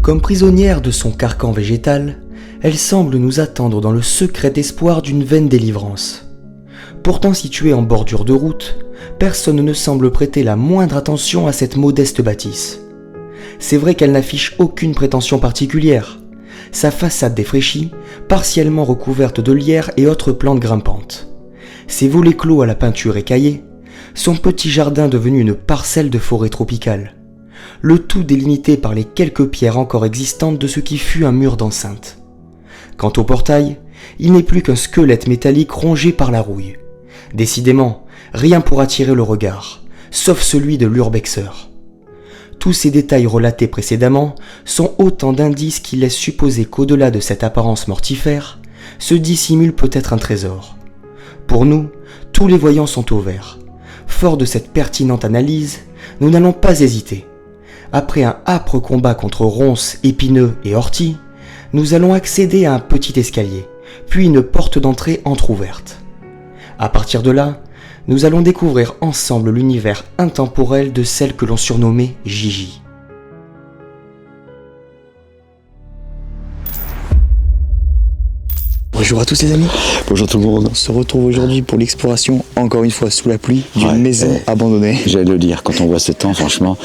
Comme prisonnière de son carcan végétal, elle semble nous attendre dans le secret espoir d'une vaine délivrance. Pourtant située en bordure de route, personne ne semble prêter la moindre attention à cette modeste bâtisse. C'est vrai qu'elle n'affiche aucune prétention particulière. Sa façade défraîchie, partiellement recouverte de lierre et autres plantes grimpantes. Ses volets clos à la peinture écaillée, son petit jardin devenu une parcelle de forêt tropicale. Le tout délimité par les quelques pierres encore existantes de ce qui fut un mur d'enceinte. Quant au portail, il n'est plus qu'un squelette métallique rongé par la rouille. Décidément, rien pour attirer le regard, sauf celui de l'urbexeur. Tous ces détails relatés précédemment sont autant d'indices qui laissent supposer qu'au-delà de cette apparence mortifère, se dissimule peut-être un trésor. Pour nous, tous les voyants sont au vert. Fort de cette pertinente analyse, nous n'allons pas hésiter. Après un âpre combat contre ronces, épineux et orties, nous allons accéder à un petit escalier, puis une porte d'entrée entr'ouverte. À partir de là, nous allons découvrir ensemble l'univers intemporel de celle que l'on surnommait Gigi. Bonjour à tous les amis. Bonjour tout le monde. On se retrouve aujourd'hui pour l'exploration, encore une fois sous la pluie, d'une maison abandonnée. J'allais le dire, quand on voit ce temps, franchement,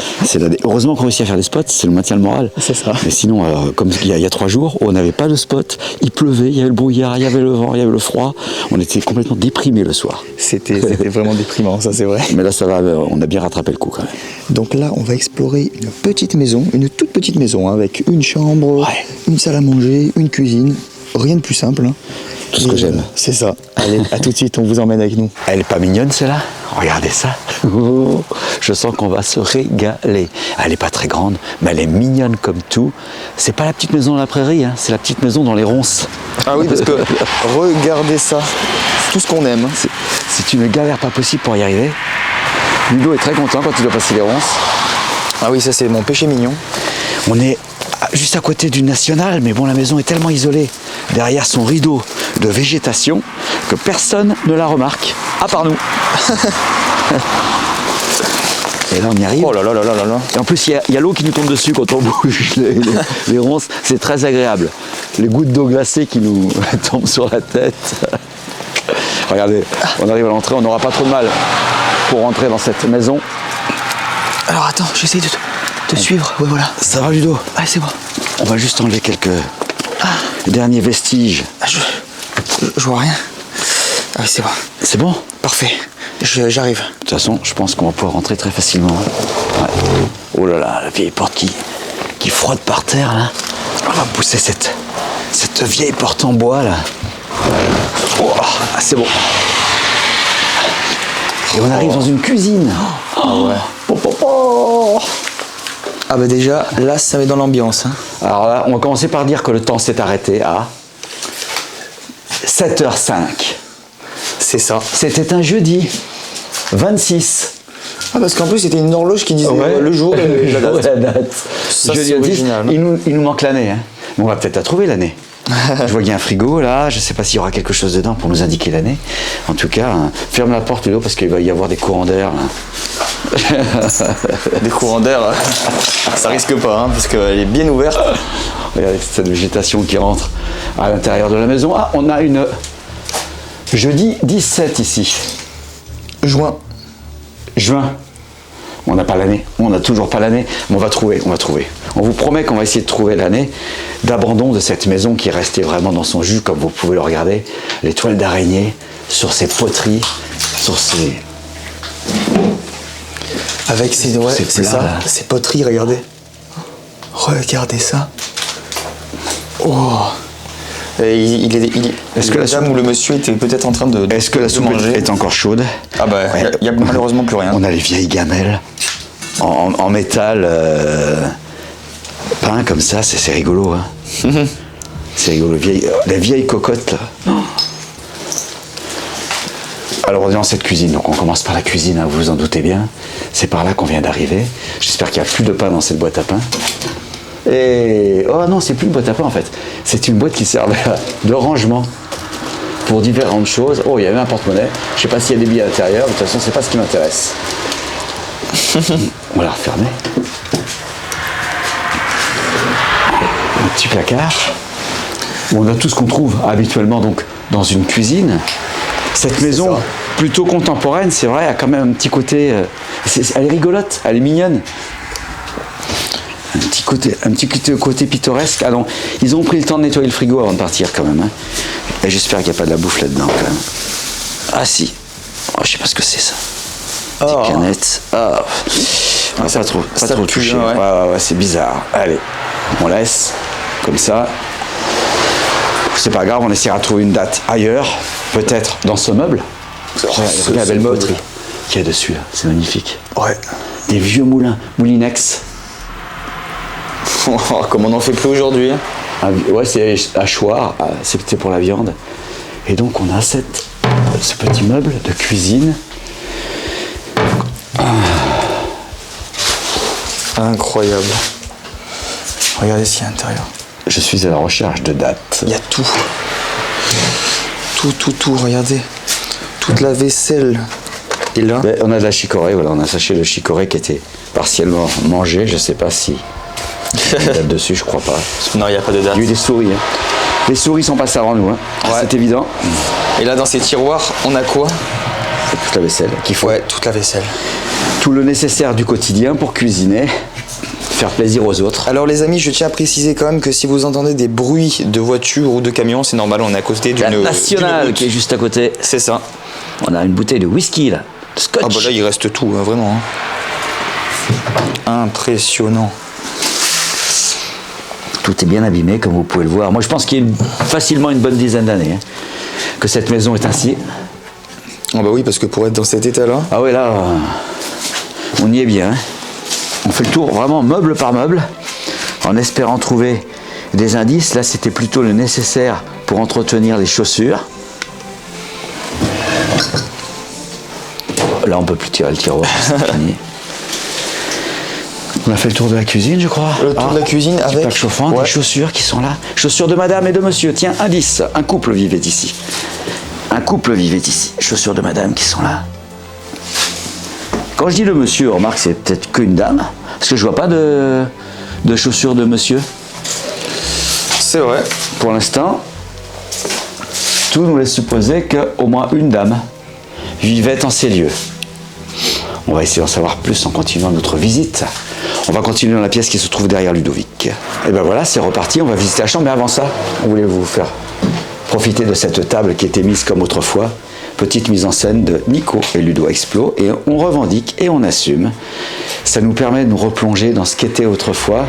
heureusement qu'on réussit à faire des spots, c'est le maintien le moral. C'est ça. Mais sinon, comme il y a 3 jours, on n'avait pas de spot, il pleuvait, il y avait le brouillard, il y avait le vent, il y avait le froid, on était complètement déprimés le soir. C'était vraiment déprimant, ça c'est vrai. Mais là ça va, on a bien rattrapé le coup quand même. Donc là, on va explorer une petite maison, une toute petite maison, avec une chambre, une salle à manger, une cuisine. Rien de plus simple. Tout ce que j'aime. C'est ça. Allez, à tout de suite, on vous emmène avec nous. Elle est pas mignonne celle-là? Regardez ça. Oh, je sens qu'on va se régaler. Elle est pas très grande, mais elle est mignonne comme tout. C'est pas la petite maison dans la prairie, hein, c'est la petite maison dans les ronces. Ah oui, parce que regardez ça. Tout ce qu'on aime. C'est une galère pas possible pour y arriver. Ludo est très content quand il doit passer les ronces. Ah oui, ça c'est mon péché mignon. On est juste à côté du national, mais bon, la maison est tellement isolée derrière son rideau de végétation que personne ne la remarque, à part nous. Et là, on y arrive. Oh là là là là là là. Et en plus, il y a l'eau qui nous tombe dessus quand on bouge les ronces. C'est très agréable. Les gouttes d'eau glacée qui nous tombent sur la tête. Regardez, on arrive à l'entrée, on n'aura pas trop de mal pour rentrer dans cette maison. Alors attends, j'essaie de te suivre. Ouais, voilà. Ça va, Ludo? Ah, c'est bon. On va juste enlever quelques derniers vestiges. Ah, je vois rien. Ah oui, c'est bon. C'est bon? Parfait. J'arrive. De toute façon, je pense qu'on va pouvoir rentrer très facilement. Ouais. Oh là là, la vieille porte qui frotte par terre, là. On va pousser cette vieille porte en bois, là. Oh, ah, c'est bon. Et on arrive dans une cuisine. Ah ouais. Ah bah déjà, là, ça met dans l'ambiance. Hein. Alors là, on va commencer par dire que le temps s'est arrêté à 7h05. C'est ça. C'était un jeudi 26. Ah, parce qu'en plus, c'était une horloge qui disait le jour et la date. Ça, jeudi c'est 26. original. Il nous manque l'année. Hein. Mais on va peut-être la trouver, l'année. Je vois qu'il y a un frigo là, je sais pas s'il y aura quelque chose dedans pour nous indiquer l'année. En tout cas, ferme la porte Ludo parce qu'il va y avoir des courants d'air. Des courants d'air, ça risque pas, hein, parce qu'elle est bien ouverte. Regardez cette végétation qui rentre à l'intérieur de la maison. Ah, on a une jeudi 17 ici. Juin. On n'a pas l'année, on n'a toujours pas l'année, mais on va trouver. On vous promet qu'on va essayer de trouver l'année d'abandon de cette maison qui est restée vraiment dans son jus, comme vous pouvez le regarder. Les toiles d'araignée sur ces poteries, sur ces... Avec ses doigts, c'est ça, là. ces poteries, regardez. Regardez ça. Oh. Est-ce que la dame ou le monsieur était peut-être en train de Est-ce que la soupe est encore chaude? Ah bah, il n'y a malheureusement plus rien. On a les vieilles gamelles en métal peint comme ça, c'est rigolo. Hein. C'est rigolo, la vieille cocotte là. Alors on est dans cette cuisine, donc on commence par la cuisine, hein, vous vous en doutez bien. C'est par là qu'on vient d'arriver. J'espère qu'il n'y a plus de pain dans cette boîte à pain. Et... oh non, c'est plus une boîte à pain en fait. C'est une boîte qui servait de rangement pour différentes choses. Oh, il y avait un porte-monnaie. Je sais pas s'il y a des billets à l'intérieur. De toute façon, c'est pas ce qui m'intéresse. On va la refermer. placard où on a tout ce qu'on trouve habituellement donc dans une cuisine. Cette maison, plutôt contemporaine, c'est vrai, a quand même un petit côté... elle est rigolote, elle est mignonne. Un petit côté pittoresque. Ah non, ils ont pris le temps de nettoyer le frigo avant de partir quand même. Hein. Et j'espère qu'il n'y a pas de la bouffe là-dedans quand même. Ah si. Oh, je sais pas ce que c'est ça. Des canettes. Ah. Ah, pas trop touché. Ouais, c'est bizarre. Allez, on laisse comme ça. C'est pas grave, on essaiera de trouver une date ailleurs, peut-être dans ce meuble. Regarde la belle poterie qu'il y a dessus, là. C'est magnifique. Ouais. Des vieux moulins, Moulinex. Comme on n'en fait plus aujourd'hui. Hein. Ouais, c'est hachoir, c'était pour la viande. Et donc on a ce petit meuble de cuisine. Incroyable. Regardez ce qu'il y a à l'intérieur. Je suis à la recherche de dates. Il y a tout. Tout, regardez. Toute la vaisselle est là. Mais on a de la chicorée, voilà, on a un sachet de chicorée qui était partiellement mangé, je sais pas si il y a une date dessus, je crois pas. Non, il n'y a pas de date. Il y a eu des souris. Hein. Les souris sont passées avant nous, hein. Ouais. C'est évident. Et là, dans ces tiroirs, on a quoi? C'est toute la vaisselle qu'il faut. Ouais, toute la vaisselle. Tout le nécessaire du quotidien pour cuisiner, faire plaisir aux autres. Alors les amis, je tiens à préciser quand même que si vous entendez des bruits de voitures ou de camions, c'est normal, on est à côté d'une... La nationale qui est juste à côté. C'est ça. On a une bouteille de whisky là, de scotch. Ah bah là, il reste tout, hein, vraiment. Hein. Impressionnant. Tout est bien abîmé, comme vous pouvez le voir. Moi, je pense qu'il y a facilement une bonne dizaine d'années hein, que cette maison est ainsi. Ah bah oui, parce que pour être dans cet état-là... Ah ouais, là, on y est bien. Hein. On fait le tour vraiment meuble par meuble, en espérant trouver des indices. Là, c'était plutôt le nécessaire pour entretenir les chaussures. Là, on peut plus tirer le tiroir, c'est fini. On a fait le tour de la cuisine, je crois. Le tour de la cuisine avec... plaque chauffante, des chaussures qui sont là. Chaussures de madame et de monsieur. Tiens, indice, un couple vivait ici. Un couple vivait ici. Chaussures de madame qui sont là. Quand je dis le monsieur, remarque, c'est peut-être qu'une dame. Parce que je vois pas de chaussures de monsieur. C'est vrai. Pour l'instant, tout nous laisse supposer qu'au moins une dame vivait en ces lieux. On va essayer d'en savoir plus en continuant notre visite. On va continuer dans la pièce qui se trouve derrière Ludovic. Et ben voilà, c'est reparti, on va visiter la chambre. Mais avant ça, on voulait vous faire profiter de cette table qui était mise comme autrefois. Petite mise en scène de Nico et Ludo Explo. Et on revendique et on assume. Ça nous permet de nous replonger dans ce qu'était autrefois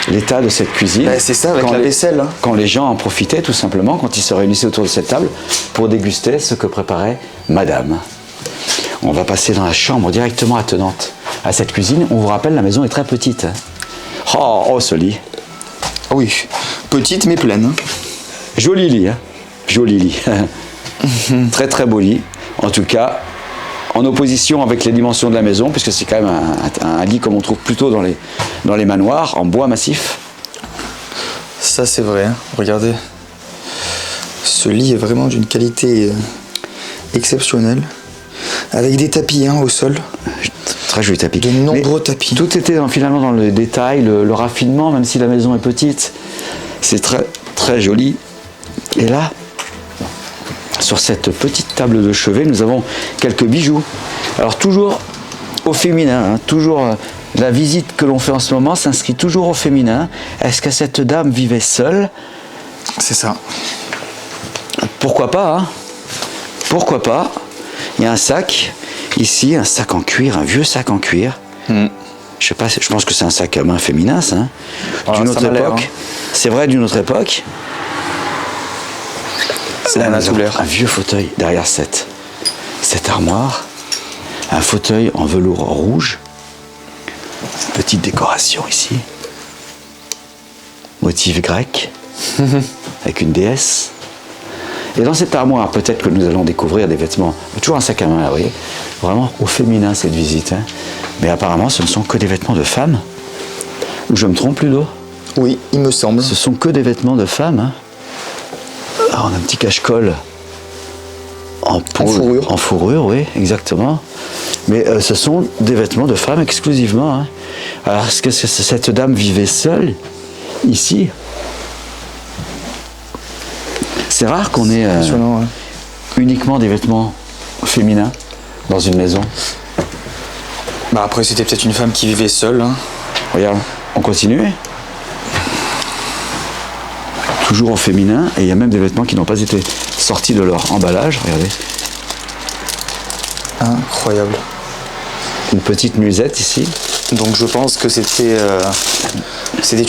l'état de cette cuisine. Bah, c'est ça, avec la vaisselle. Hein. Quand les gens en profitaient tout simplement, quand ils se réunissaient autour de cette table pour déguster ce que préparait Madame. On va passer dans la chambre directement attenante à cette cuisine. On vous rappelle, la maison est très petite. Oh, ce lit. Ah oui, petite mais pleine. Hein. Joli lit, hein. Joli lit. Très très beau lit. En tout cas, en opposition avec les dimensions de la maison, puisque c'est quand même un lit comme on trouve plutôt dans les manoirs, en bois massif. Ça c'est vrai, hein. Regardez. Ce lit est vraiment d'une qualité exceptionnelle. Avec des tapis hein, au sol. Très joli tapis. De nombreux tapis. Tout était finalement dans le détail, le raffinement, même si la maison est petite. C'est très très joli. Et là, sur cette petite table de chevet, nous avons quelques bijoux. Alors toujours au féminin, hein, toujours la visite que l'on fait en ce moment s'inscrit toujours au féminin. Est-ce que cette dame vivait seule? C'est ça. Pourquoi pas, hein? Pourquoi pas? Il y a un sac, ici, un sac en cuir, un vieux sac en cuir. Je sais pas, je pense que c'est un sac à main féminin, ça. Hein? D'une autre époque. Hein. C'est vrai, d'une autre époque. Là, nous avons un vieux fauteuil derrière cette armoire. Un fauteuil en velours rouge. Petite décoration ici. Motif grec. Avec une déesse. Et dans cette armoire, peut-être que nous allons découvrir des vêtements. Toujours un sac à main, là, vous voyez. Vraiment au féminin, cette visite. Hein. Mais apparemment, ce ne sont que des vêtements de femmes. Ou je me trompe, Ludo? Oui, il me semble. Ce sont que des vêtements de femmes. Hein. Alors, on a un petit cache-colle en fourrure. En fourrure, oui, exactement. Mais ce sont des vêtements de femmes exclusivement. Hein. Alors, est-ce que cette dame vivait seule, ici? C'est rare qu'on ait Impressionnant, ouais. uniquement des vêtements féminins dans une maison. Bah après, c'était peut-être une femme qui vivait seule. Hein. Regarde, on continue. Toujours au féminin, et il y a même des vêtements qui n'ont pas été sortis de leur emballage, regardez. Incroyable. Une petite musette ici. Donc je pense que c'était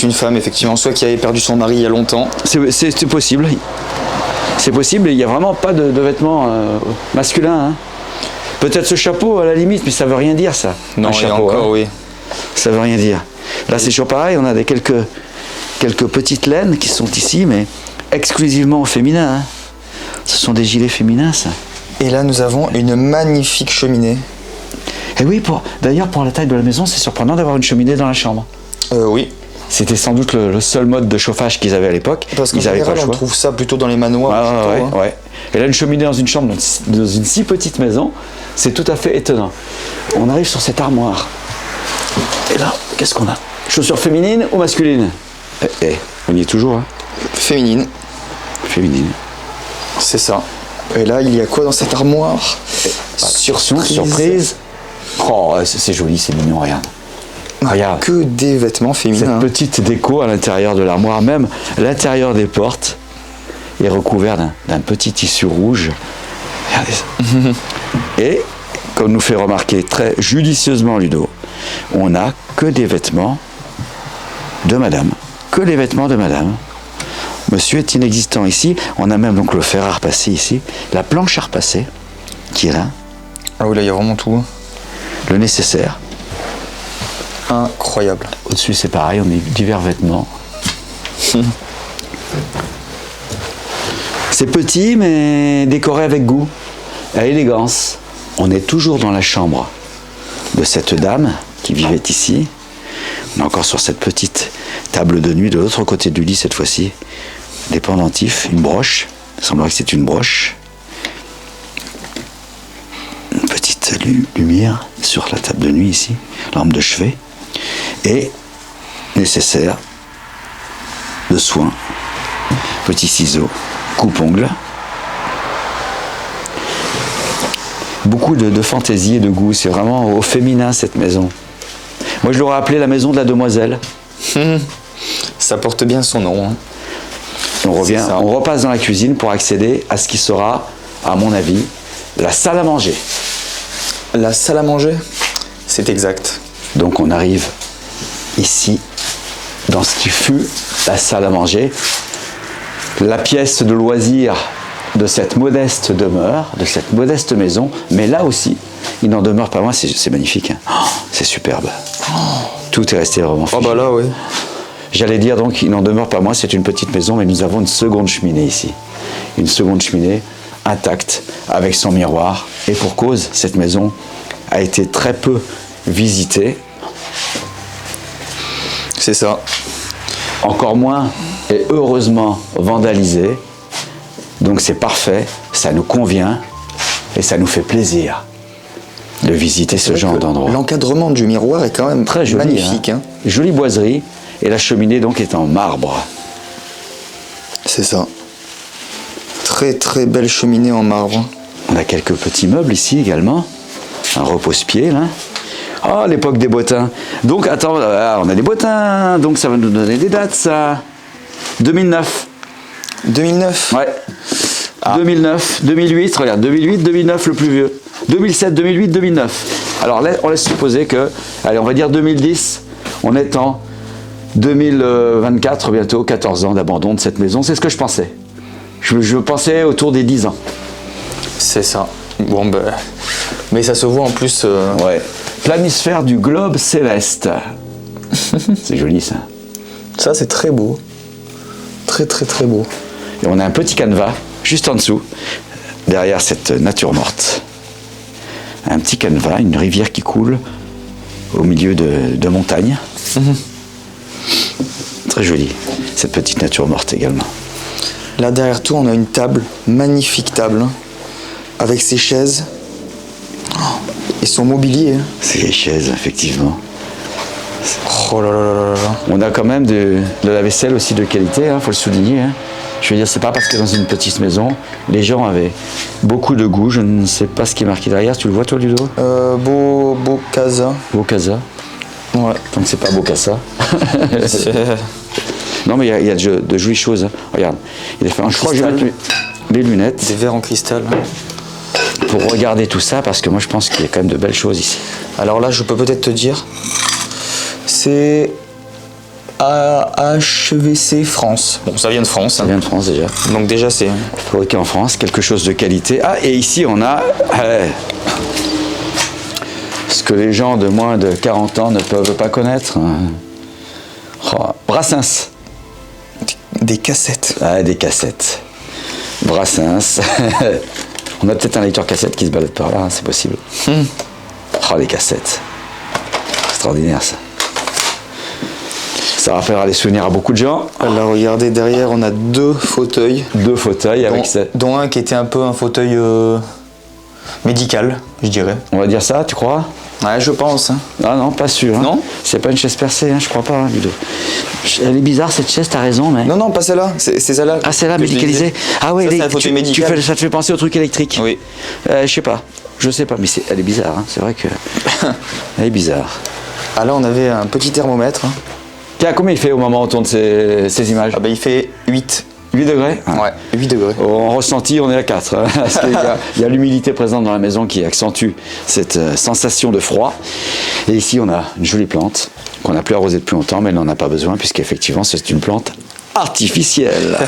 une femme, effectivement, soit qui avait perdu son mari il y a longtemps. C'est possible. C'est possible, il n'y a vraiment pas de vêtements masculins. Hein. Peut-être ce chapeau à la limite, mais ça veut rien dire ça. Non, un et chapeau, encore, hein. oui. Ça veut rien dire. Là c'est toujours pareil, on a quelques petites laines qui sont ici, mais exclusivement au féminin. Hein. Ce sont des gilets féminins, ça. Et là, nous avons une magnifique cheminée. Et oui, d'ailleurs, pour la taille de la maison, c'est surprenant d'avoir une cheminée dans la chambre. Oui. C'était sans doute le seul mode de chauffage qu'ils avaient à l'époque. Parce qu'en Ils n'avaient pas général, le on choix. trouve ça plutôt dans les manoirs. Ah, plutôt, ouais. Et là, une cheminée dans une chambre, dans une si petite maison, c'est tout à fait étonnant. On arrive sur cette armoire. Et là, qu'est-ce qu'on a? Chaussures féminines ou masculines? On y est toujours, hein? Féminine, Féminine. c'est ça. Et là, il y a quoi dans cette armoire? Surprise. Oh, c'est joli, c'est mignon, regarde. Regarde. Que des vêtements féminins. Cette petite déco à l'intérieur de l'armoire, même l'intérieur des portes est recouvert d'un petit tissu rouge. Regardez ça. Et, comme nous fait remarquer très judicieusement Ludo, on n'a que des vêtements de madame. Que les vêtements de madame. Monsieur est inexistant ici. On a même donc le fer à repasser ici, la planche à repasser qui est là, Ah oui, là, il y a vraiment tout. le nécessaire. Incroyable. Au-dessus, c'est pareil, on a divers vêtements. C'est petit, mais décoré avec goût, à élégance. On est toujours dans la chambre de cette dame qui vivait ici. On est encore sur cette petite table de nuit de l'autre côté du lit cette fois-ci. Des pendentifs, une broche. Il semblerait que c'est une broche. Une petite lumière sur la table de nuit ici, lampe de chevet. Et nécessaire de soins, petits ciseaux, coupe-ongles. Beaucoup de fantaisie et de goût, c'est vraiment au féminin cette maison. Moi je l'aurais appelée la maison de la demoiselle. Ça porte bien son nom. Hein. On revient, C'est ça. on repasse dans la cuisine pour accéder à ce qui sera, à mon avis, la salle à manger. La salle à manger, c'est exact. Donc on arrive ici, dans ce qui fut la salle à manger, la pièce de loisir de cette modeste demeure, de cette modeste maison, mais là aussi, il n'en demeure pas moins, c'est magnifique, hein. Oh, c'est superbe. Tout est resté vraiment Oh figé. bah là, oui. J'allais dire donc, il n'en demeure pas moins, c'est une petite maison, mais nous avons une seconde cheminée ici. Une seconde cheminée intacte, avec son miroir, et pour cause, cette maison a été très peu visitée. C'est ça. Encore moins et heureusement vandalisé. Donc c'est parfait, ça nous convient et ça nous fait plaisir de visiter ce genre d'endroit. L'encadrement du miroir est quand même Très joli, magnifique. Hein. Jolie boiserie et la cheminée donc est en marbre. C'est ça. Très très belle cheminée en marbre. On a quelques petits meubles ici également. Un repose-pied là. Oh, l'époque des bottins. Donc attends, on a des bottins, donc ça va nous donner des dates ça. 2009. 2009. Ouais. 2009, 2008, regarde, 2008, 2009 le plus vieux. 2007, 2008, 2009. Alors là, on laisse supposer que, allez, on va dire 2010, on est en 2024, bientôt 14 ans d'abandon de cette maison. C'est ce que je pensais. Je pensais autour des 10 ans. C'est ça. Bon, ben. Mais ça se voit en plus. Ouais. Planisphère du globe céleste. C'est joli ça. Ça, c'est très beau. Très très très beau. Et on a un petit canevas juste en dessous, derrière cette nature morte. Un petit canevas, une rivière qui coule au milieu de montagnes. Très joli, cette petite nature morte également. Là derrière toi, on a une table, magnifique table, hein, avec ses chaises et son mobilier. Hein. C'est les chaises, effectivement. Oh là là là là là. On a quand même de la vaisselle aussi de qualité, faut le souligner. Hein. Je veux dire, c'est pas parce que dans une petite maison, les gens avaient beaucoup de goût. Je ne sais pas ce qui est marqué derrière. Tu le vois, toi, Ludo? Bocasa. Bocasa. Ouais. Donc c'est pas Bocassa. Non, mais il y a de jolies choses. Hein. Regarde. Je crois que je vais mettre les lunettes. Des verres en cristal. Pour regarder tout ça, parce que moi, je pense qu'il y a quand même de belles choses ici. Alors là, je peux peut-être te dire, c'est HVC France. Bon, ça vient de France. Ça Hein. vient de France déjà. Donc déjà, c'est... Fabriqué en France, quelque chose de qualité. Ah, et ici, on a ce que les gens de moins de 40 ans ne peuvent pas connaître. Oh, Brassens. Des cassettes. Ah, des cassettes. Brassens. On a peut-être un lecteur cassette qui se balade par là, hein, c'est possible. Oh, les cassettes. Extraordinaire, ça. Ça rappellera les souvenirs à beaucoup de gens. Alors regardez, derrière, on a 2 fauteuils. 2 fauteuils avec ça. Dont un qui était un peu un fauteuil médical, je dirais. On va dire ça, tu crois? Ouais, je pense. Hein. Ah non, pas sûr. Hein. Non? C'est pas une chaise percée, hein, je crois pas, hein, Ludo. Elle est bizarre cette chaise, t'as raison, mais. Non, pas celle-là, c'est celle-là. Ah, celle-là, que je médicalisée. disais. Ah ouais, Ça, c'est un fauteuil médical. ça te fait penser au truc électrique. Oui. Je sais pas, mais elle est bizarre, hein. C'est vrai que. Elle est bizarre. Ah là, on avait un petit thermomètre. Hein. Tiens, combien il fait au moment où on tourne ces images? Ah bah il fait 8. 8 degrés? Ouais, 8 degrés. En ressenti, on est à 4. Hein, parce qu'il y a l'humidité présente dans la maison qui accentue cette sensation de froid. Et ici, on a une jolie plante qu'on n'a plus arrosée depuis longtemps, mais elle n'en a pas besoin, puisqu'effectivement, c'est une plante artificielle.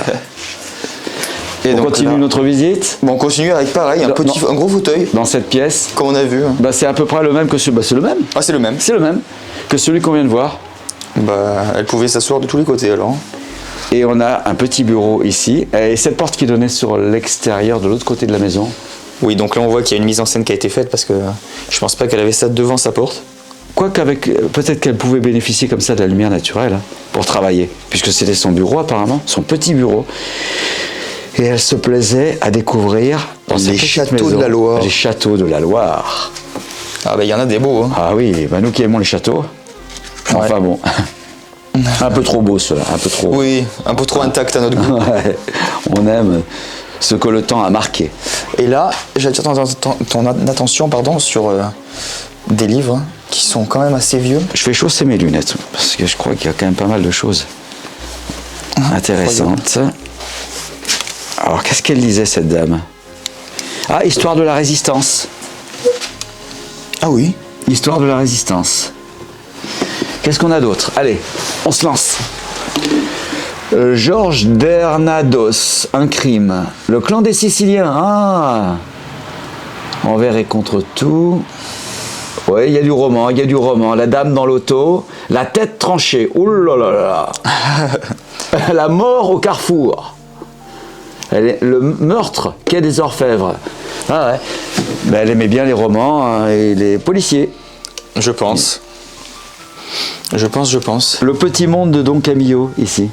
Et On donc, continue là, notre visite. Bon, on continue avec pareil, un gros fauteuil, Dans cette pièce, comme on a vu. Hein. bah, c'est à peu près le même que celui. Bah, c'est le même. Ah, c'est le même. C'est le même que celui qu'on vient de voir. Bah, elle pouvait s'asseoir de tous les côtés alors. Et on a un petit bureau ici. Et cette porte qui donnait sur l'extérieur de l'autre côté de la maison. Oui, donc là on voit qu'il y a une mise en scène qui a été faite parce que je pense pas qu'elle avait ça devant sa porte. Quoique peut-être qu'elle pouvait bénéficier comme ça de la lumière naturelle hein, pour travailler, puisque c'était son bureau apparemment, son petit bureau. Et elle se plaisait à découvrir dans Les cette petite châteaux maison, de la Loire. Les châteaux de la Loire. Ah bah il y en a des beaux. Hein. Ah oui, bah nous qui aimons les châteaux. Enfin bon. Un peu trop beau cela, un peu trop. Oui, un peu trop intact à notre goût. Ouais, on aime ce que le temps a marqué. Et là, j'attire ton attention sur des livres hein, qui sont quand même assez vieux. Je fais chausser mes lunettes, parce que je crois qu'il y a quand même pas mal de choses intéressantes. Alors, qu'est-ce qu'elle disait, cette dame? Ah, Histoire de la Résistance. Ah oui. Histoire de la Résistance. Qu'est-ce qu'on a d'autre? Allez, on se lance. Georges Bernados, un crime. Le clan des Siciliens. Ah, envers et contre tout. Oui, il y a du roman, La dame dans l'auto, la tête tranchée. Ouh là là là. La mort au carrefour. Le meurtre, quai des Orfèvres. Ah ouais. Ben, elle aimait bien les romans hein, et les policiers. Je pense. Je pense. Le petit monde de Don Camillo, ici.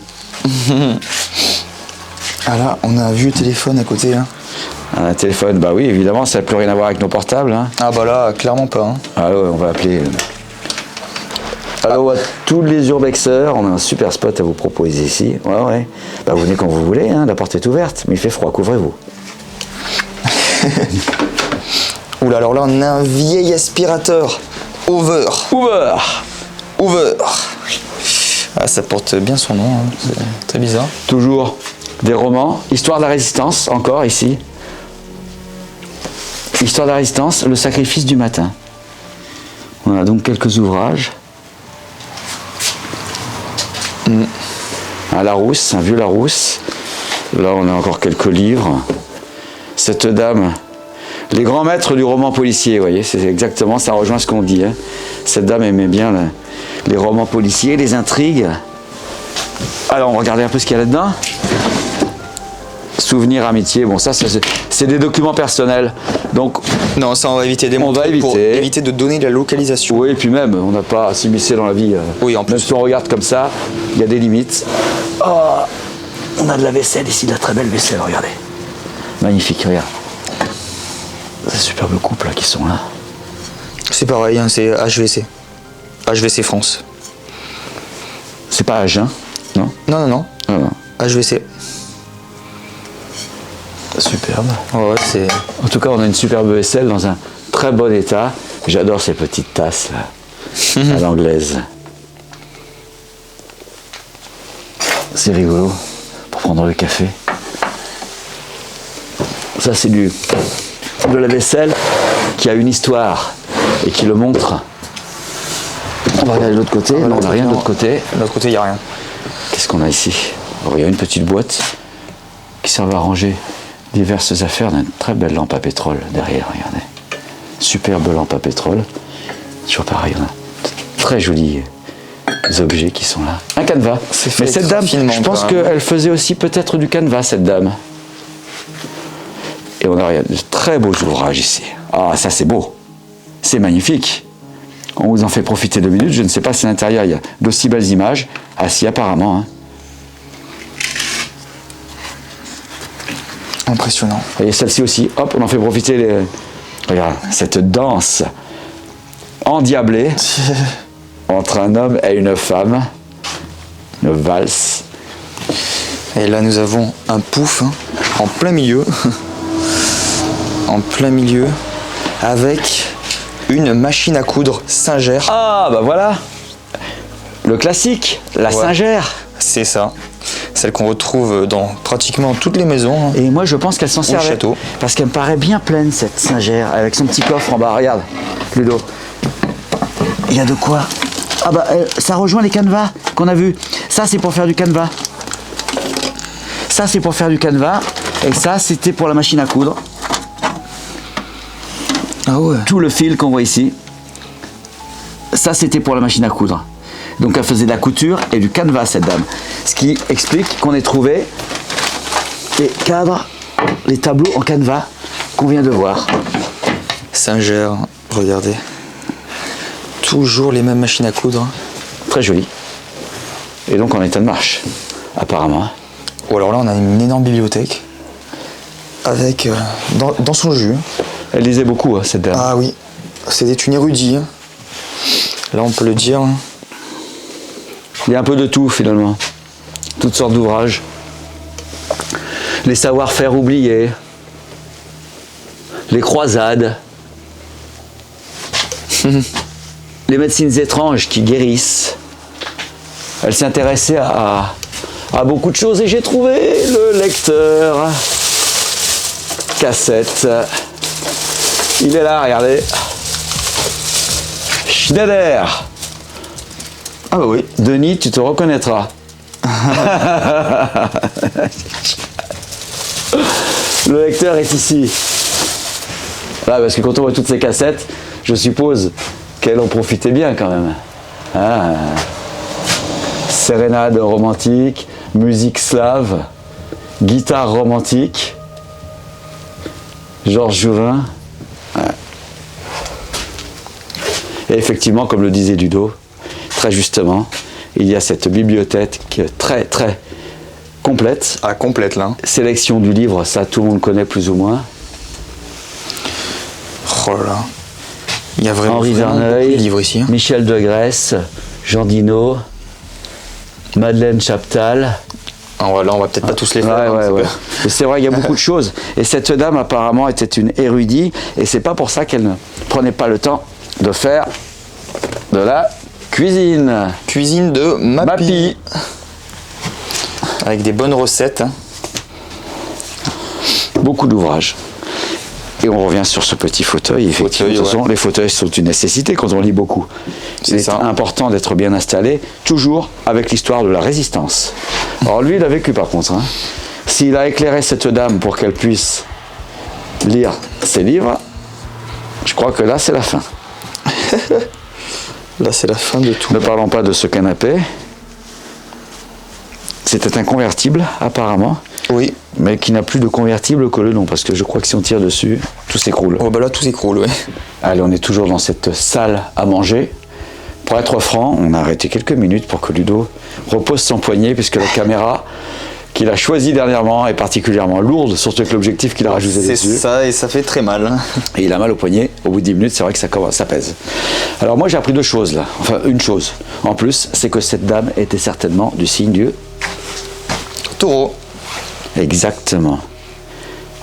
Ah là, on a un vieux téléphone à côté. Hein. Un téléphone, bah oui, évidemment, ça n'a plus rien à voir avec nos portables. Hein. Ah bah là, clairement pas. Hein. Ah ouais, on va appeler. Alors, à tous les urbexeurs, on a un super spot à vous proposer ici. Ouais. Bah, vous venez quand vous voulez, hein, la porte est ouverte, mais il fait froid, couvrez-vous. Oula, alors là, on a un vieil aspirateur. Over. Ah, ça porte bien son nom, hein. C'est très bizarre. Toujours des romans. Histoire de la Résistance, encore ici. Histoire de la Résistance, le sacrifice du matin. On a donc quelques ouvrages. Un Larousse, un vieux Larousse. Là, on a encore quelques livres. Cette dame, les grands maîtres du roman policier, vous voyez, c'est exactement, ça rejoint ce qu'on dit. Hein. Cette dame aimait bien les romans policiers, les intrigues. Alors, on va regarder un peu ce qu'il y a là-dedans. Souvenirs, amitié, bon ça c'est des documents personnels. Donc, non, ça on va éviter des mots. On va éviter. Pour éviter de donner la localisation. oui, et puis même, on n'a pas à s'immiscer dans la vie. Oui, en plus. Même si on regarde comme ça, il y a des limites. Oh, on a de la vaisselle ici, de la très belle vaisselle, regardez. Magnifique, regarde. Ces superbes couples là qui sont là. C'est pareil, hein, c'est HVC. HVC France. C'est pas Agen, non? Non. Ah, non. HVC. Superbe. Ouais, c'est... En tout cas, on a une superbe vaisselle dans un très bon état. J'adore ces petites tasses là, à l'anglaise. C'est rigolo pour prendre le café. Ça, c'est de la vaisselle qui a une histoire et qui le montre. On va regarder de l'autre côté. Non, on n'a rien de l'autre côté. De l'autre côté, il n'y a rien. Qu'est-ce qu'on a ici? Alors, il y a une petite boîte qui sert à ranger diverses affaires. On a une très belle lampe à pétrole derrière, regardez. Superbe lampe à pétrole. Toujours pareil, on a de très jolis objets qui sont là. Un canevas. Mais cette dame, je pense qu'elle faisait aussi peut-être du canevas, cette dame. Et on a de très beaux ouvrages ici. Ah, ça c'est beau. C'est magnifique. On vous en fait profiter 2 minutes. Je ne sais pas si à l'intérieur il y a d'aussi belles images. Ah si, apparemment. Hein. Impressionnant. Et celle-ci aussi. Hop, on en fait profiter les... Regarde, cette danse endiablée entre un homme et une femme. Une valse. Et là, nous avons un pouf hein, en plein milieu. En plein milieu. Avec une machine à coudre Singer. Ah, bah voilà. Le classique, la Singer. C'est ça. Celle qu'on retrouve dans pratiquement toutes les maisons. Et moi, je pense qu'elle s'en servait. Château. Parce qu'elle me paraît bien pleine, cette Singer, avec son petit coffre en bas. Regarde, Ludo. Il y a de quoi. Ah bah, ça rejoint les canevas qu'on a vus. Ça, c'est pour faire du canevas. Ça, c'est pour faire du canevas. Et ça, c'était pour la machine à coudre. Ah ouais. Tout le fil qu'on voit ici. Ça, c'était pour la machine à coudre. Donc elle faisait de la couture et du canevas, cette dame. Ce qui explique qu'on ait trouvé les cadres, les tableaux en canevas qu'on vient de voir. Singer, regardez. Toujours les mêmes machines à coudre. Très joli. Et donc en état de marche, apparemment. Ou alors là, on a une énorme bibliothèque. Avec, dans son jus. Elle lisait beaucoup, cette dame. Ah oui, c'était une érudite. Là, on peut le dire. Il y a un peu de tout, finalement. Toutes sortes d'ouvrages. Les savoir-faire oubliés. Les croisades. Les médecines étranges qui guérissent. Elle s'intéressait à beaucoup de choses et j'ai trouvé le lecteur cassette. Il est là, regardez. Schneider. Ah bah oui. Denis, tu te reconnaîtras. Le lecteur est ici. Là, parce que quand on voit toutes ces cassettes, je suppose qu'elle en profitait bien quand même. Ah. Sérénade romantique, musique slave, guitare romantique, Georges Jouvin. Ouais. Et effectivement, comme le disait Ludo, très justement, il y a cette bibliothèque très très complète. Ah, complète là. Sélection du livre, ça tout le monde connaît plus ou moins. Oh là là. Il y a vraiment, Henri beaucoup de Verneuil, livres ici. Hein. Michel de Grèce, Jean Dino, Madeleine Chaptal. Ah, là, on va peut-être pas tous les faire. Ouais. C'est vrai, il y a beaucoup de choses. Et cette dame, apparemment, était une érudite. Et c'est pas pour ça qu'elle ne prenait pas le temps de faire de la cuisine. Cuisine de Mappy. Avec des bonnes recettes. Hein. Beaucoup d'ouvrages. Et on revient sur ce petit fauteuil. Effectivement, les fauteuils sont une nécessité quand on lit beaucoup. C'est important d'être bien installé, toujours avec l'histoire de la résistance. Alors lui, il a vécu par contre. Hein. S'il a éclairé cette dame pour qu'elle puisse lire ses livres, je crois que là, c'est la fin. Là, c'est la fin de tout. Ne parlons pas de ce canapé. C'était un convertible, apparemment. Oui. Mais qui n'a plus de convertible que le nom, parce que je crois que si on tire dessus, tout s'écroule. Oh bah là, tout s'écroule, oui. Allez, on est toujours dans cette salle à manger. Pour être franc, on a arrêté quelques minutes pour que Ludo repose son poignet, puisque la caméra qu'il a choisie dernièrement est particulièrement lourde, surtout avec l'objectif qu'il a rajouté dessus. C'est ça, et ça fait très mal. Et il a mal au poignet. Au bout de 10 minutes, c'est vrai que ça pèse. Alors moi, j'ai appris 2 choses là. Enfin, une chose en plus, c'est que cette dame était certainement du signe du Taureau. Exactement.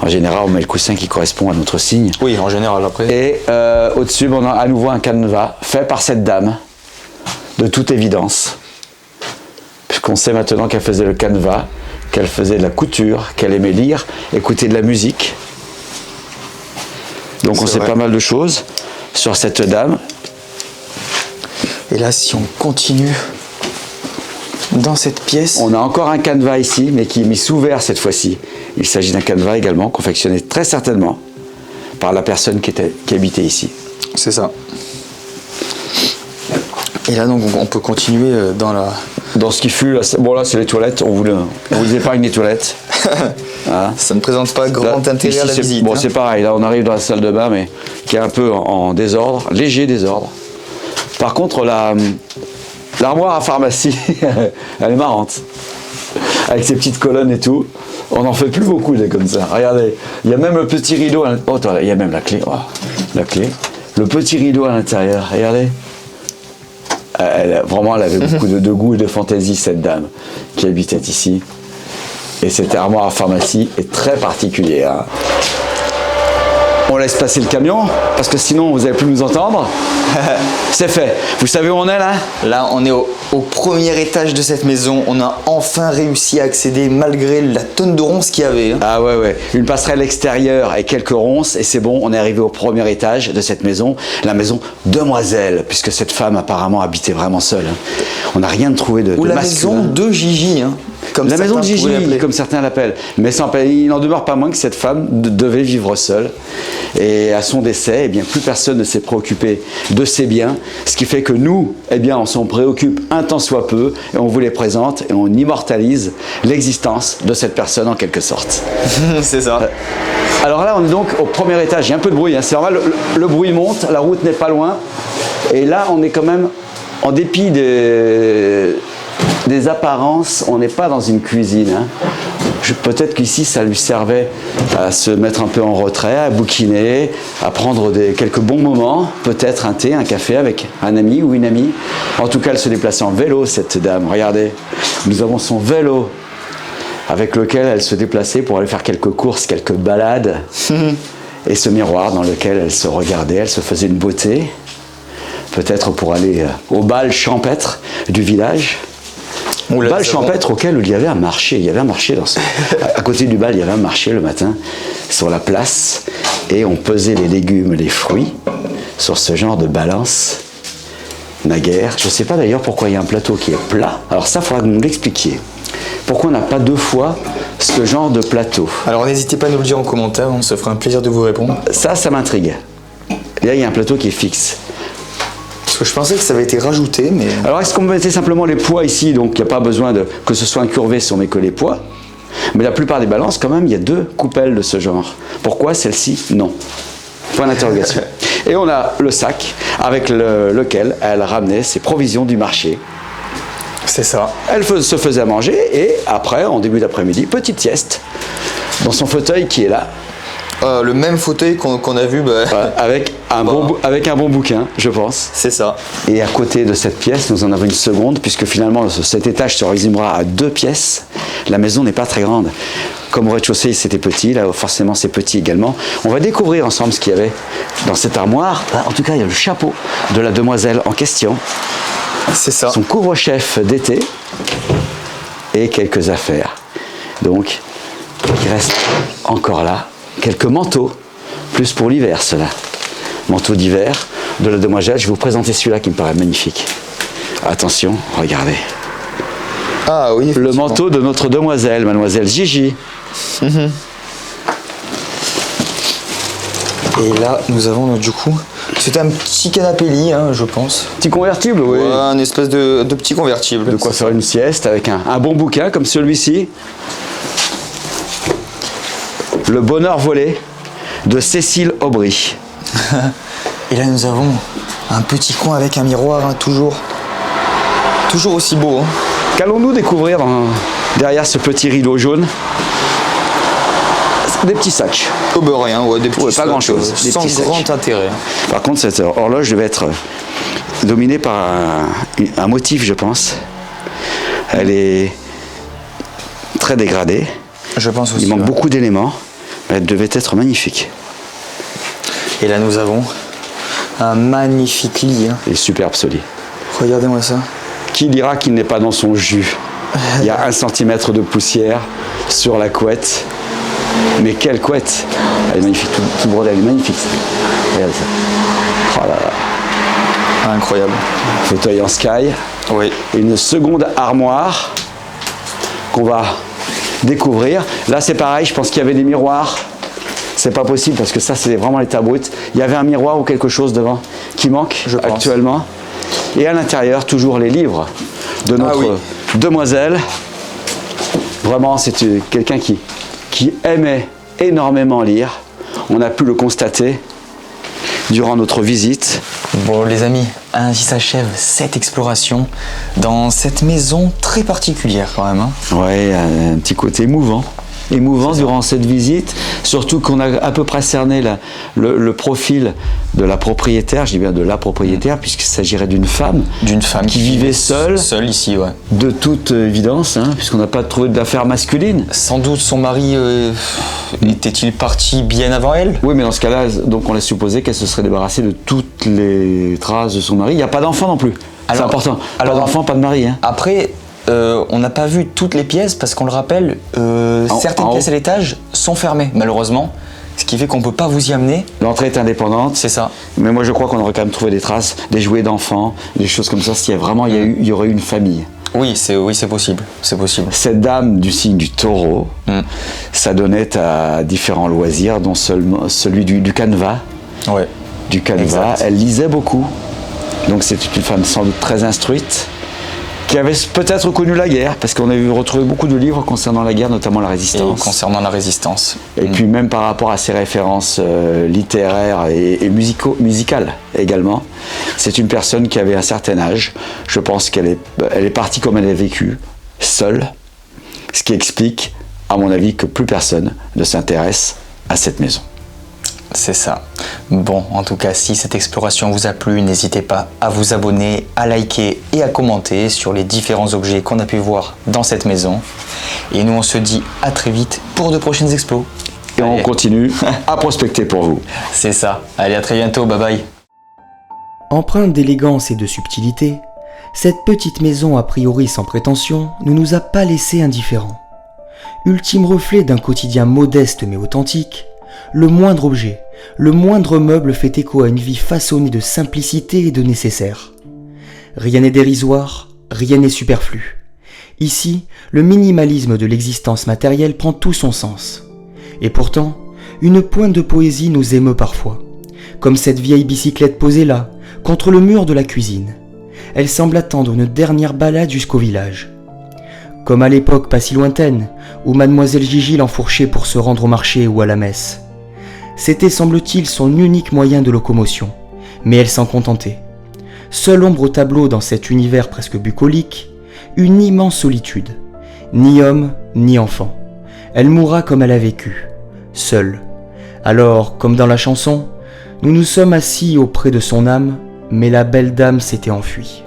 En général, on met le coussin qui correspond à notre signe. Oui, en général, après. Et au-dessus, on a à nouveau un canevas fait par cette dame, de toute évidence. Puisqu'on sait maintenant qu'elle faisait le canevas, qu'elle faisait de la couture, qu'elle aimait lire, écouter de la musique. Donc on sait pas mal de choses sur cette dame. Et là, si on continue dans cette pièce... On a encore un canevas ici, mais qui est mis sous verre cette fois-ci. Il s'agit d'un canevas également, confectionné très certainement par la personne qui habitait ici. C'est ça. Et là, donc, on peut continuer dans la... Dans ce qui fut... Bon, là, c'est les toilettes. On vous épargne les toilettes. Voilà. Ça ne présente pas grand Là, intérêt ici, à la visite. Bon, c'est pareil. Là, on arrive dans la salle de bain, mais qui est un peu en désordre, léger désordre. Par contre, l'armoire à pharmacie, elle est marrante. Avec ses petites colonnes et tout. On n'en fait plus beaucoup des comme ça. Regardez, il y a même le petit rideau. Oh, attends, il y a même la clé. Oh, la clé. Le petit rideau à l'intérieur. Regardez. Vraiment, elle avait beaucoup de goût et de fantaisie, cette dame qui habitait ici. Et cette armoire à pharmacie est très particulière. Hein. On laisse passer le camion, parce que sinon vous n'allez plus nous entendre. C'est fait. Vous savez où on est là? Là, on est au premier étage de cette maison. On a enfin réussi à accéder malgré la tonne de ronces qu'il y avait. Hein. Ah ouais. Une passerelle extérieure et quelques ronces, et c'est bon, on est arrivé au premier étage de cette maison. La maison Demoiselle, puisque cette femme apparemment habitait vraiment seule. Hein. On n'a rien trouvé de Ou la masculin. maison de Gigi. Hein. Comme la maison de certains Gigi, pourraient l'appeler. comme certains l'appellent. Mais il n'en demeure pas moins que cette femme devait vivre seule. Et à son décès, eh bien, plus personne ne s'est préoccupé de ses biens. Ce qui fait que nous, eh bien, on s'en préoccupe un tant soit peu. Et on vous les présente et on immortalise l'existence de cette personne en quelque sorte. C'est ça. Alors là, on est donc au premier étage. Il y a un peu de bruit. Hein. C'est normal, le bruit monte, la route n'est pas loin. Et là, on est quand même, en dépit des apparences, on n'est pas dans une cuisine. Hein. Peut-être qu'ici, ça lui servait à se mettre un peu en retrait, à bouquiner, à prendre quelques bons moments, peut-être un thé, un café avec un ami ou une amie. En tout cas, elle se déplaçait en vélo, cette dame. Regardez, nous avons son vélo avec lequel elle se déplaçait pour aller faire quelques courses, quelques balades. Et ce miroir dans lequel elle se regardait, elle se faisait une beauté. Peut-être pour aller au bal champêtre du village. Bal champêtre auquel il y avait un marché. Il y avait un marché à côté du bal, il y avait un marché le matin sur la place et on pesait les légumes, les fruits sur ce genre de balance. Naguère. Je ne sais pas d'ailleurs pourquoi il y a un plateau qui est plat. Alors ça, il faudra que vous nous l'expliquiez. Pourquoi on n'a pas deux fois ce genre de plateau? Alors n'hésitez pas à nous le dire en commentaire, on se fera un plaisir de vous répondre. Ça m'intrigue. Et là, il y a un plateau qui est fixe. Parce que je pensais que ça avait été rajouté, mais... Alors, est-ce qu'on mettait simplement les poids ici? Donc, il n'y a pas besoin que ce soit incurvé si on met que les poids. Mais la plupart des balances, quand même, il y a deux coupelles de ce genre. Pourquoi celle-ci, non? Point d'interrogation. Et on a le sac avec lequel elle ramenait ses provisions du marché. C'est ça. Elle se faisait à manger et après, en début d'après-midi, petite sieste dans son fauteuil qui est là. Le même fauteuil qu'on a vu. Avec un bon bouquin, je pense. C'est ça. Et à côté de cette pièce, nous en avons une seconde, puisque finalement cet étage se résumera à 2 pièces. La maison n'est pas très grande. Comme au rez-de-chaussée, c'était petit, là forcément c'est petit également. On va découvrir ensemble ce qu'il y avait dans cette armoire. En tout cas, il y a le chapeau de la demoiselle en question. C'est ça. Son couvre-chef d'été et quelques affaires. Donc, il reste encore là quelques manteaux, plus pour l'hiver cela. Manteau d'hiver de la demoiselle. Je vais vous présenter celui-là qui me paraît magnifique. Attention, regardez. Ah oui. Le manteau de notre demoiselle, mademoiselle Gigi. Et là, nous avons du coup... C'était un petit canapé lit, hein, je pense. Petit convertible, oui. Ouais, un espèce de petit convertible. De quoi faire une sieste avec un bon bouquin comme celui-ci. Le bonheur volé de Cécile Aubry. Et là, nous avons un petit coin avec un miroir, hein, toujours aussi beau. Hein. Qu'allons-nous découvrir derrière ce petit rideau jaune? Des petits sacs. Oh ben rien, ouais, des petits pas sacs, grand-chose. Des sans petits grand sacs. intérêt. Par contre, cette horloge devait être dominée par un motif, je pense. Elle est très dégradée. Je pense aussi. Il manque beaucoup d'éléments. Elle devait être magnifique. Et là, nous avons un magnifique lit. Hein. Et superbe ce lit. Regardez-moi ça. Qui dira qu'il n'est pas dans son jus? Il y a 1 centimètre de poussière sur la couette. Mais quelle couette! Elle est magnifique, tout brodé, elle est magnifique. Ça. Regardez ça. Oh là là. Incroyable. Fauteuil en sky. Oui. Une seconde armoire qu'on va découvrir. Là, c'est pareil, je pense qu'il y avait des miroirs. C'est pas possible parce que ça, c'est vraiment l'état brut. Il y avait un miroir ou quelque chose devant qui manque actuellement. Et à l'intérieur, toujours les livres de notre demoiselle. Vraiment, c'est quelqu'un qui aimait énormément lire. On a pu le constater durant notre visite. Bon les amis, ainsi s'achève cette exploration dans cette maison très particulière quand même. Hein. Ouais, un petit côté émouvant durant cette visite, surtout qu'on a à peu près cerné le profil de la propriétaire, je dis bien de la propriétaire, puisqu'il s'agirait d'une femme qui vivait seule ici, ouais. De toute évidence, hein, puisqu'on n'a pas trouvé d'affaires masculines. Sans doute son mari était-il parti bien avant elle? Oui, mais dans ce cas-là, donc on laisse supposer qu'elle se serait débarrassée de toutes les traces de son mari. Il n'y a pas d'enfant non plus. C'est important. Pas d'enfant, pas de mari. Hein. Après, on n'a pas vu toutes les pièces parce qu'on le rappelle, certaines pièces à l'étage sont fermées malheureusement, ce qui fait qu'on ne peut pas vous y amener. L'entrée est indépendante. C'est ça. Mais moi je crois qu'on aurait quand même trouvé des traces, des jouets d'enfants, des choses comme ça, s'il y a vraiment il y aurait eu une famille. Oui, c'est possible. C'est possible. Cette dame du signe du taureau, ça donnait à différents loisirs, dont celui du canevas. Ouais. Du canevas. Exact. Elle lisait beaucoup. Donc c'était une femme sans doute très instruite, qui avait peut-être connu la guerre, parce qu'on a retrouvé beaucoup de livres concernant la guerre, notamment la Résistance. Et concernant la Résistance. Et puis même par rapport à ses références littéraires et musicales également. C'est une personne qui avait un certain âge. Je pense qu'elle est partie comme elle a vécu, seule. Ce qui explique, à mon avis, que plus personne ne s'intéresse à cette maison. C'est ça. Bon, en tout cas, si cette exploration vous a plu, n'hésitez pas à vous abonner, à liker et à commenter sur les différents objets qu'on a pu voir dans cette maison. Et nous, on se dit à très vite pour de prochaines explos. Et on continue à prospecter pour vous. C'est ça. Allez, à très bientôt. Bye bye. Empreinte d'élégance et de subtilité, cette petite maison a priori sans prétention ne nous a pas laissés indifférents. Ultime reflet d'un quotidien modeste mais authentique, le moindre objet, le moindre meuble fait écho à une vie façonnée de simplicité et de nécessaire. Rien n'est dérisoire, rien n'est superflu. Ici, le minimalisme de l'existence matérielle prend tout son sens. Et pourtant, une pointe de poésie nous émeut parfois, comme cette vieille bicyclette posée là, contre le mur de la cuisine. Elle semble attendre une dernière balade jusqu'au village. Comme à l'époque pas si lointaine, où mademoiselle Gigi l'enfourchait pour se rendre au marché ou à la messe. C'était, semble-t-il, son unique moyen de locomotion, mais elle s'en contentait. Seule ombre au tableau dans cet univers presque bucolique, une immense solitude. Ni homme, ni enfant. Elle mourra comme elle a vécu, seule. Alors, comme dans la chanson, nous nous sommes assis auprès de son âme, mais la belle dame s'était enfuie.